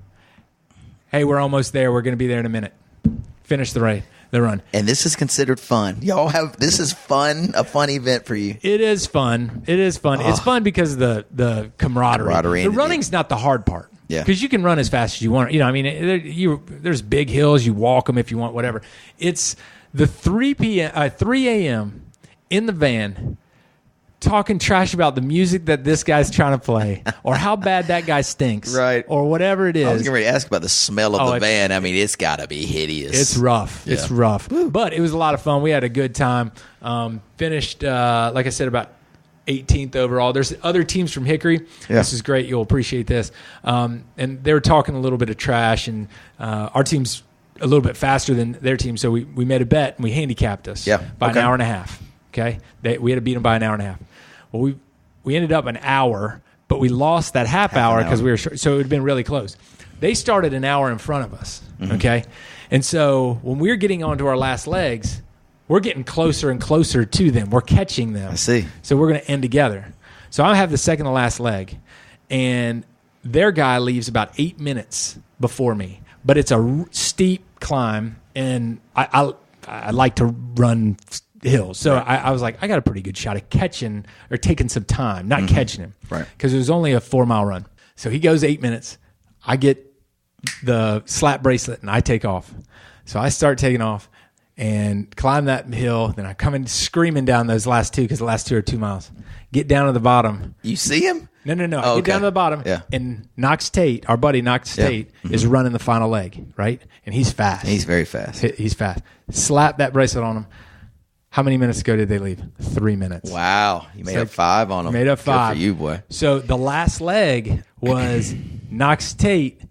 Hey, we're almost there. We're going to be there in a minute. Finish the run. And this is considered fun. This is fun, a fun event for you. It is fun. It's fun because of the camaraderie. The running's not the hard part. Yeah. Because you can run as fast as you want. There's big hills. You walk them if you want, whatever. It's the 3 a.m. in the van. talking trash about the music that this guy's trying to play, or how bad that guy stinks, Right. or whatever it is. I was getting ready to ask about the smell of the van. I mean, it's got to be hideous. It's rough. Yeah. It's rough. But it was a lot of fun. We had a good time. Finished, like I said, about 18th overall. There's other teams from Hickory. Yeah. This is great. You'll appreciate this. And they were talking a little bit of trash, and our team's a little bit faster than their team, so we made a bet, and we handicapped us by an hour and a half. Okay? We had to beat them by an hour and a half. Well, we ended up an hour, but we lost that half hour because we were short, so it would have been really close. They started an hour in front of us, okay? And so when we're getting onto our last legs, we're getting closer and closer to them. We're catching them. I see. So we're going to end together. So I have the second to last leg, and their guy leaves about 8 minutes before me. But it's a steep climb, and I like to run hills. So I was like, I got a pretty good shot at catching or taking some time, not catching him. Right. Because it was only a 4-mile run. So he goes 8 minutes. I get the slap bracelet and I take off. So I start taking off and climb that hill. Then I come in screaming down those last two because the last two are 2 miles. Get down to the bottom. You see him? No. Oh, Get down to the bottom. Yeah. And Knox Tate, our buddy Knox Tate, is running the final leg, right? And he's fast. He's very fast. He's fast. Slap that bracelet on him. How many minutes ago did they leave? 3 minutes. Wow. You made up 5 on him. Made up 5. Good for you, boy. So the last leg was Knox Tate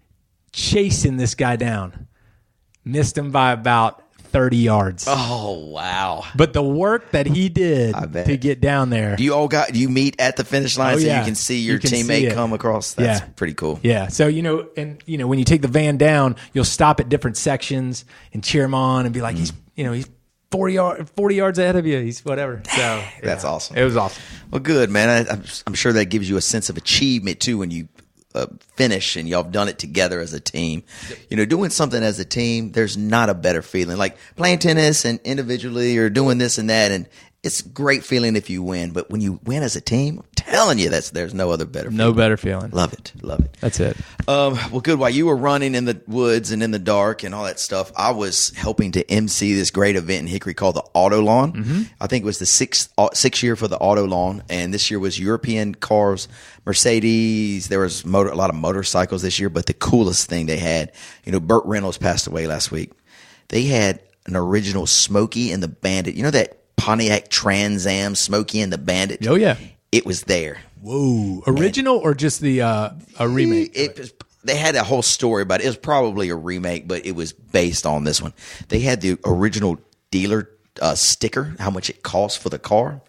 chasing this guy down. Missed him by about 30 yards. Oh, wow. But the work that he did bet. to get down there. Do you meet at the finish line so you can see your teammate come across? That's pretty cool. Yeah. So, when you take the van down, you'll stop at different sections and cheer him on and be like, he's 40 yards ahead of you. He's whatever. So That's awesome. It was awesome. Well, good, man. I'm sure that gives you a sense of achievement, too, when you finish and y'all have done it together as a team. Doing something as a team, there's not a better feeling. Like playing tennis and individually or doing this and that, and it's a great feeling if you win. But when you win as a team, I'm telling you, there's no other better feeling. No better feeling. Love it. That's it. Well, good. While you were running in the woods and in the dark and all that stuff, I was helping to MC this great event in Hickory called the Auto Lawn. Mm-hmm. I think it was the sixth year for the Auto Lawn, and this year was European cars, Mercedes. There was a lot of motorcycles this year, but the coolest thing they had, Burt Reynolds passed away last week. They had an original Smokey and the Bandit. You know that Pontiac Trans Am Smokey and the Bandit? Oh, yeah. It was there. Whoa. Original or just a remake? They had a whole story about it. It was probably a remake, but it was based on this one. They had the original dealer sticker, how much it cost for the car.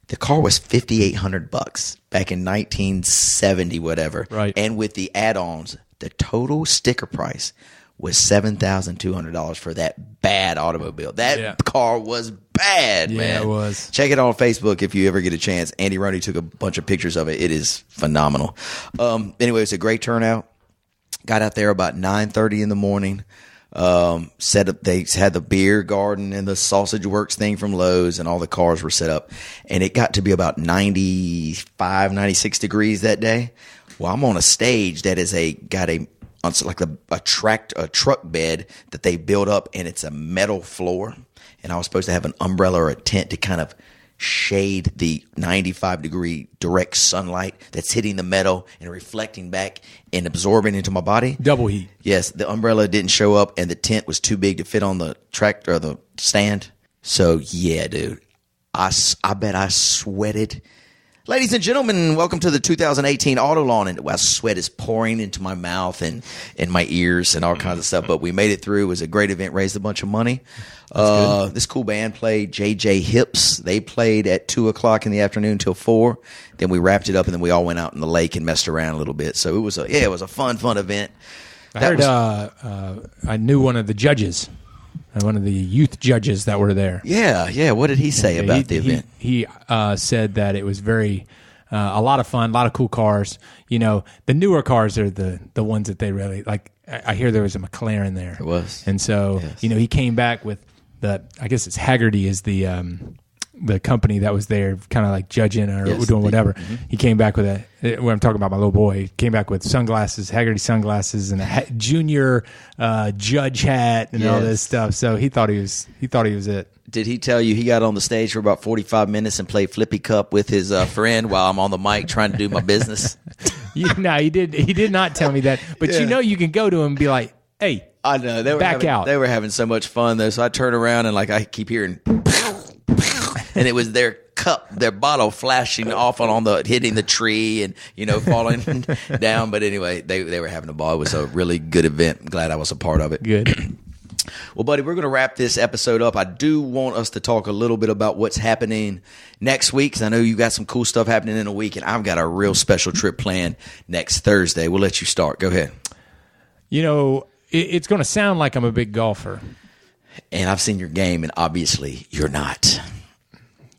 The car was $5,800 back in 1970, whatever. Right. And with the add-ons, the total sticker price was $7,200 for that bad automobile. That car was bad, man. Yeah, it was. Check it out on Facebook if you ever get a chance. Andy Roney took a bunch of pictures of it. It is phenomenal. Anyway, it's a great turnout. Got out there about 9:30 in the morning. Set up. They had the beer garden and the Sausage Works thing from Lowe's, and all the cars were set up. And it got to be about 95, 96 degrees that day. Well, I'm on a stage that is like a truck bed that they built up, and it's a metal floor. And I was supposed to have an umbrella or a tent to kind of shade the 95-degree direct sunlight that's hitting the metal and reflecting back and absorbing into my body. Double heat. Yes, the umbrella didn't show up, and the tent was too big to fit on the tractor or the stand. So, yeah, dude, I bet I sweated. Ladies and gentlemen, welcome to the 2018 Auto Lawn. And sweat is pouring into my mouth and in my ears and all kinds of stuff. But we made it through. It was a great event, raised a bunch of money. This cool band played, JJ Hips. They played at 2 o'clock in the afternoon till 4. Then we wrapped it up, and then we all went out in the lake and messed around a little bit. So it was a fun event. I knew one of the judges. One of the youth judges that were there. Yeah. What did he say about the event? He said that it was very a lot of fun, a lot of cool cars. The newer cars are the ones that they really like. I hear there was a McLaren there. It was, and so yes. he came back with I guess it's Haggerty is the the company that was there, kind of like judging or doing whatever. He came back with when I'm talking about my little boy, he came back with sunglasses, Haggerty sunglasses, and a junior judge hat and all this stuff. So he thought he was it. Did he tell you he got on the stage for about 45 minutes and played Flippy Cup with his friend while I'm on the mic trying to do my business? No, he did not tell me that. But you can go to him and be like, hey, I know they were having so much fun though. So I turn around and I keep hearing, and it was their cup, their bottle flashing off hitting the tree and falling down. But anyway, they were having a ball. It was a really good event. I'm glad I was a part of it. Good. Well, buddy, we're going to wrap this episode up. I do want us to talk a little bit about what's happening next week, because I know you got some cool stuff happening in a week, and I've got a real special trip planned next Thursday. We'll let you start. Go ahead. It's going to sound like I'm a big golfer. And I've seen your game, and obviously you're not.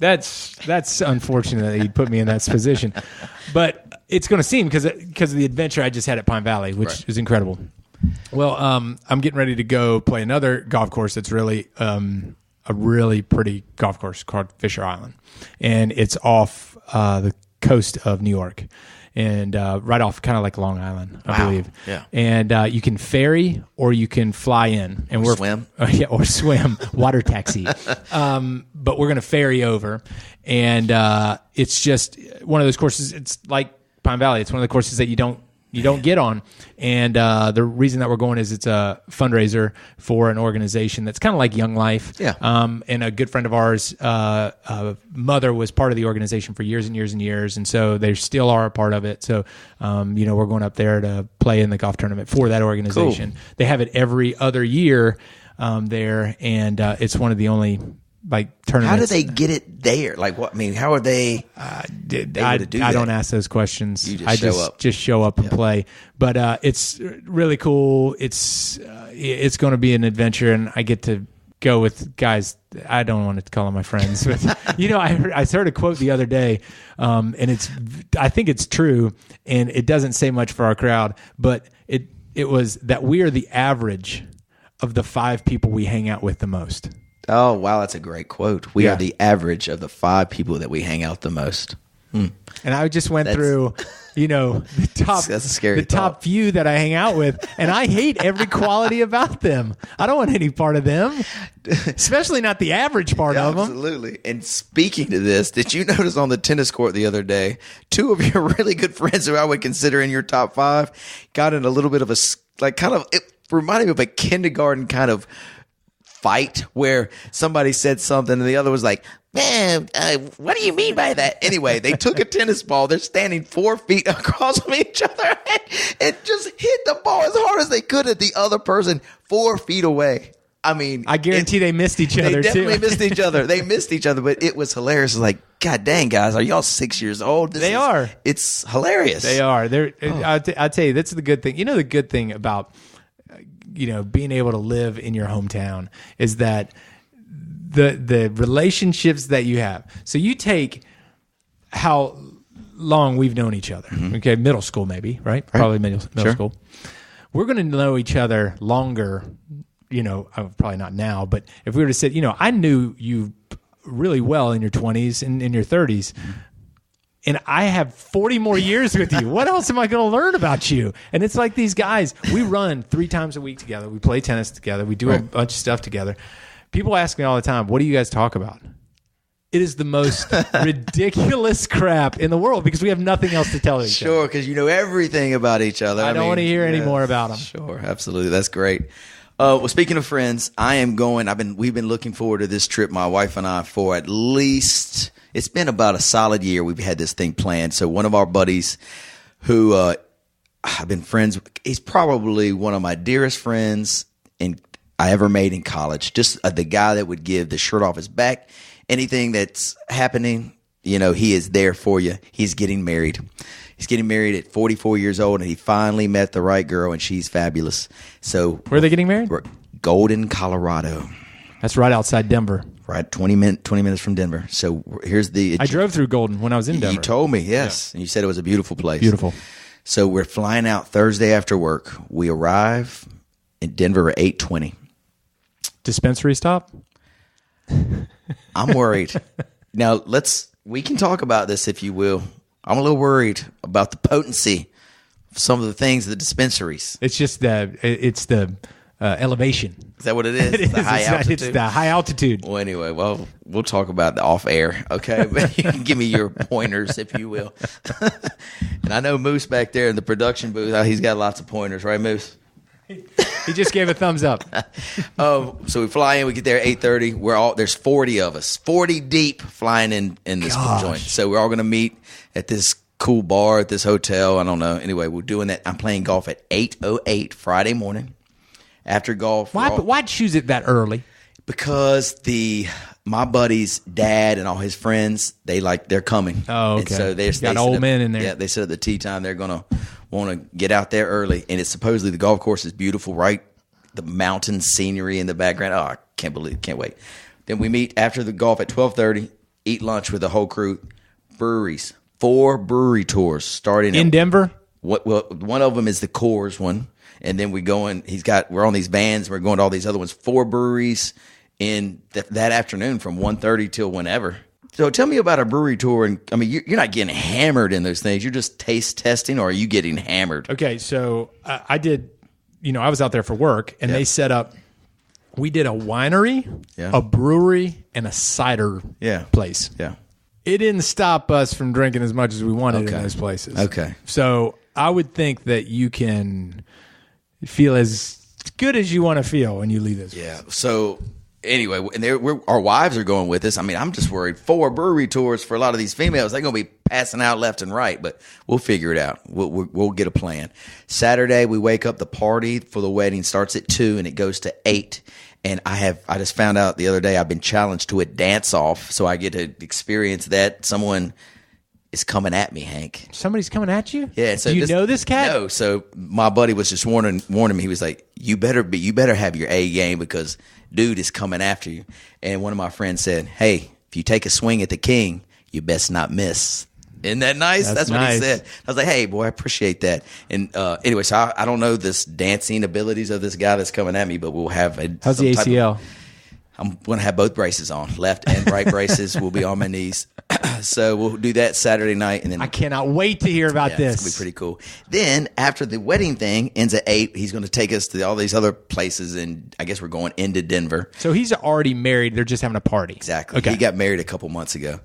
That's unfortunate that you put me in that position. But it's going to seem because of the adventure I just had at Pine Valley, which is incredible. Well, I'm getting ready to go play another golf course that's really a really pretty golf course called Fisher Island. And it's off the coast of New York. And right off kind of like Long Island, I believe. Yeah. And you can ferry or you can fly in. And we're swim. Or swim. Water taxi. But we're going to ferry over. And it's just one of those courses. It's like Pine Valley. It's one of the courses that you don't get on. And the reason that we're going is it's a fundraiser for an organization that's kind of like Young Life. Yeah. And a good friend of ours, mother was part of the organization for years and years and years. And so they still are a part of it. So, we're going up there to play in the golf tournament for that organization. Cool. They have it every other year there. And it's one of the only tournaments. How do they get it there? What? I mean, how are they able to do that? I don't ask those questions. You just show up and play. But it's really cool. It's going to be an adventure, and I get to go with guys. I don't want to call them my friends, but I heard a quote the other day, and I think it's true, and it doesn't say much for our crowd, but it was that we are the average of the 5 people we hang out with the most. Oh, wow. That's a great quote. We are the average of the 5 people that we hang out the most. And I just went through, the top, that's a scary top few that I hang out with, and I hate every quality about them. I don't want any part of them, especially not the average part of them. Absolutely. And speaking to this, did you notice on the tennis court the other day, 2 of your really good friends who I would consider in your top 5 got in a little bit of it reminded me of a kindergarten kind of fight where somebody said something and the other was like, man, what do you mean by that? Anyway, they took a tennis ball. They're standing 4 feet across from each other and just hit the ball as hard as they could at the other person 4 feet away. I mean, I guarantee they missed each other, too. They definitely missed each other. They missed each other, but it was hilarious. Like, God dang, guys, are y'all 6 years old? They are. It's hilarious. They are. I'll tell you, that's the good thing. The good thing about being able to live in your hometown is that the relationships that you have. So you take how long we've known each other. Okay, middle school maybe, right? Probably middle school. We're going to know each other longer. Probably not now, but if we were to say, I knew you really well in your 20s and in your 30s. And I have 40 more years with you. What else am I going to learn about you? And it's like these guys, we run 3 times a week together. We play tennis together. We do a bunch of stuff together. People ask me all the time, what do you guys talk about? It is the most ridiculous crap in the world because we have nothing else to tell each other. Sure, because you know everything about each other. I don't want to hear any more about them. Sure, absolutely. That's great. Well, speaking of friends, I am going. We've been looking forward to this trip, my wife and I, for at least, it's been about a solid year. We've had this thing planned. So one of our buddies who I've been friends with, he's probably one of my dearest friends I ever made in college. Just the guy that would give the shirt off his back. Anything that's happening, he is there for you. He's getting married. He's getting married at 44 years old, and he finally met the right girl, and she's fabulous. So where are they getting married? Golden, Colorado. That's right outside Denver. Right, 20 minutes from Denver. So here's I drove through Golden when I was in Denver. You told me, yes. Yeah. And you said it was a beautiful place. Beautiful. So we're flying out Thursday after work. We arrive in Denver at 8:20. Dispensary stop? I'm worried. Now we can talk about this if you will. I'm a little worried about the potency of some of the things, the dispensaries. It's just the elevation. Is that what it is? The high altitude? It's the high altitude. Well, anyway, we'll talk about the off air, okay? But you can give me your pointers, if you will. And I know Moose back there in the production booth, he's got lots of pointers, right, Moose? He just gave a thumbs up. So we fly in, we get there at 8:30. There's 40 of us, 40 deep flying in this joint. So we're all going to meet at this cool bar at this hotel. I don't know. Anyway, we're doing that. I'm playing golf at 8:08 Friday morning. After golf, why choose it that early? Because my buddy's dad and all his friends, they're coming. Oh, okay. And so they got old men in there. Yeah, they said at the tee time they're gonna want to get out there early, and it's supposedly the golf course is beautiful, right? The mountain scenery in the background. Oh, I can't wait. Then we meet after the golf at 12:30. Eat lunch with the whole crew. Breweries, 4 brewery tours starting in Denver. Well, one of them is the Coors one. And then we're on these vans. We're going to all these other ones. 4 breweries in that afternoon from 1:30 till whenever. So tell me about a brewery tour. And I mean, you're not getting hammered in those things. You're just taste testing, or are you getting hammered? Okay, so I did. I was out there for work, and they set up. We did a winery, a brewery, and a cider place. Yeah, it didn't stop us from drinking as much as we wanted in those places. Okay, so I would think that you can feel as good as you want to feel when you leave this. Yeah. So anyway, and our wives are going with us. I mean, I'm just worried. 4 brewery tours for a lot of these females. They're going to be passing out left and right, but we'll figure it out. We'll get a plan. Saturday, we wake up. The party for the wedding starts at 2 and it goes to 8. And I just found out the other day I've been challenged to a dance off, so I get to experience that. Someone is coming at me, Hank. Somebody's coming at you? Yeah. So do you know this cat? No. So my buddy was just warning me. He was like, you better have your A game because dude is coming after you. And one of my friends said, hey, if you take a swing at the king, you best not miss. Isn't that nice? That's what nice. He said. I was like, hey, boy, I appreciate that. And anyway, so I don't know this dancing abilities of this guy that's coming at me, but we'll have how's the ACL? I'm going to have both braces on, left and right braces. Will be on my knees. So we'll do that Saturday night. And then I cannot wait to hear about this. It's going to be pretty cool. Then after the wedding thing ends at 8, he's going to take us to all these other places. And I guess we're going into Denver. So he's already married. They're just having a party. Exactly. Okay. He got married a couple months ago.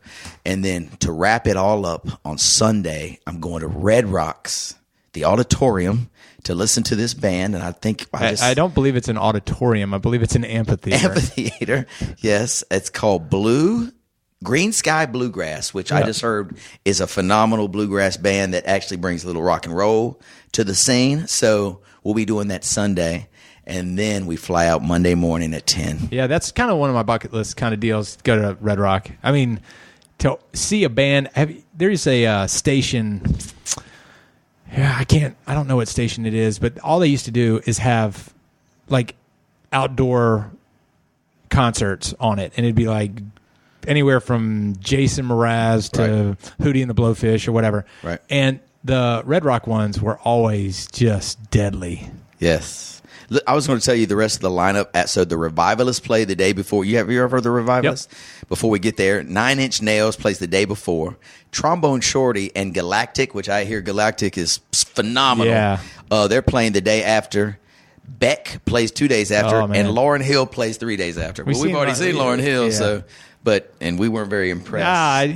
And then to wrap it all up on Sunday, I'm going to Red Rocks, the auditorium, to listen to this band. And I think I don't believe it's an auditorium. I believe it's an amphitheater. Amphitheater. Yes. It's called Green Sky Bluegrass, which I just heard is a phenomenal bluegrass band that actually brings a little rock and roll to the scene. So we'll be doing that Sunday. And then we fly out Monday morning at 10. Yeah, that's kind of one of my bucket list kind of deals, go to Red Rock. I mean, to see a band, there's a station. Yeah, I don't know what station it is, but all they used to do is have like outdoor concerts on it. And it'd be like anywhere from Jason Mraz to Hootie and the Blowfish or whatever. Right. And the Red Rock ones were always just deadly. Yes. I was going to tell you the rest of the lineup. So the Revivalists play the day before. Have you ever heard the Revivalists? Yep. Before we get there, 9 Inch Nails plays the day before. Trombone Shorty and Galactic, which I hear Galactic is phenomenal. Yeah. They're playing the day after. Beck plays 2 days after, and Lauryn Hill plays 3 days after. We've already seen Lauryn Hill, so. And we weren't very impressed.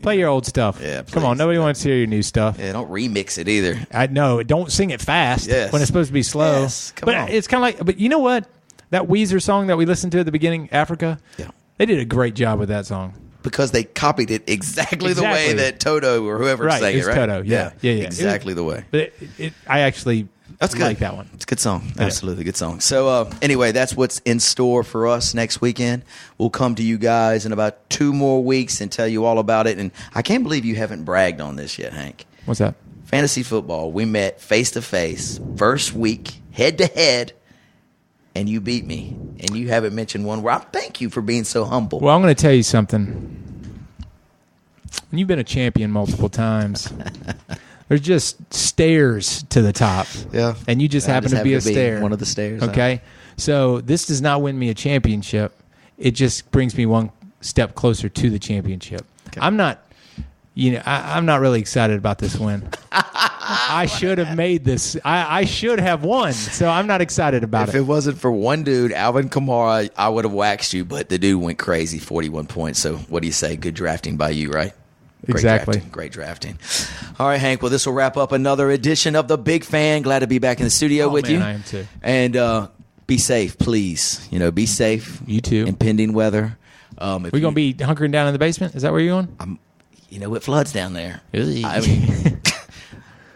Play your old stuff. Yeah, come on, nobody wants to hear your new stuff. Yeah, don't remix it either. I know. Don't sing it fast when it's supposed to be slow. Yes, come on. It's kind of like. But you know what? That Weezer song that we listened to at the beginning, Africa. Yeah, they did a great job with that song because they copied it exactly the way that Toto or whoever sang it. Right, Toto. Yeah. Exactly the way. But I actually. That's good. I like that one. It's a good song. Absolutely good song. So anyway, that's what's in store for us next weekend. We'll come to you guys in about 2 more weeks and tell you all about it. And I can't believe you haven't bragged on this yet, Hank. What's that? Fantasy football. We met face to face, first week, head to head, and you beat me. And you haven't mentioned one word. Thank you for being so humble. Well, I'm going to tell you something. You've been a champion multiple times. There's just stairs to the top. Yeah. And you just happen to be a stair. One of the stairs. Okay. So this does not win me a championship. It just brings me one step closer to the championship. Okay. I'm not really excited about this win. I should have made this. I should have won, so I'm not excited about it. If it wasn't for one dude, Alvin Kamara, I would have waxed you, but the dude went crazy, 41 points. So what do you say? Good drafting by you, right? Exactly. Great drafting. All right, Hank. Well, this will wrap up another edition of The Big Fan. Glad to be back in the studio with you. I am too. And be safe, please. Be safe. You too. Impending weather. We're going to be hunkering down in the basement? Is that where you're going? It floods down there. I mean,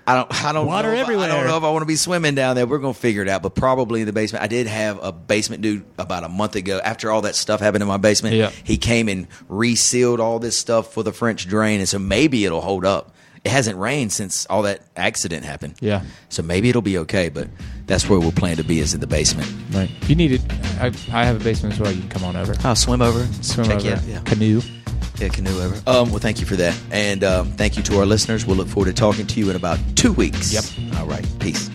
I don't water know everywhere. I don't know if I want to be swimming down there. We're going to figure it out, but probably in the basement. I did have a basement dude about a month ago. After all that stuff happened in my basement, he came and resealed all this stuff for the French drain, and so maybe it'll hold up. It hasn't rained since all that accident happened. Yeah. So maybe it'll be okay, but that's where we'll plan to be, is in the basement. Right. If you need it, I have a basement as well. You can come on over. I'll swim over. Swim over. Yeah. Canoe. Yeah, canoe over. Well, thank you for that. And thank you to our listeners. We'll look forward to talking to you in about 2 weeks. Yep. All right. Peace.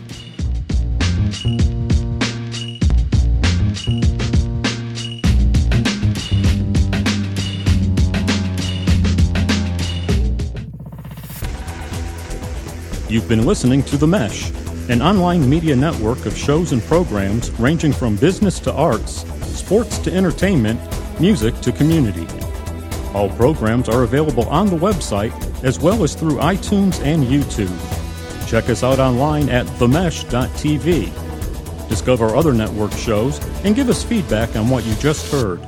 You've been listening to The Mesh, an online media network of shows and programs ranging from business to arts, sports to entertainment, music to community. All programs are available on the website as well as through iTunes and YouTube. Check us out online at themesh.tv. Discover other network shows and give us feedback on what you just heard.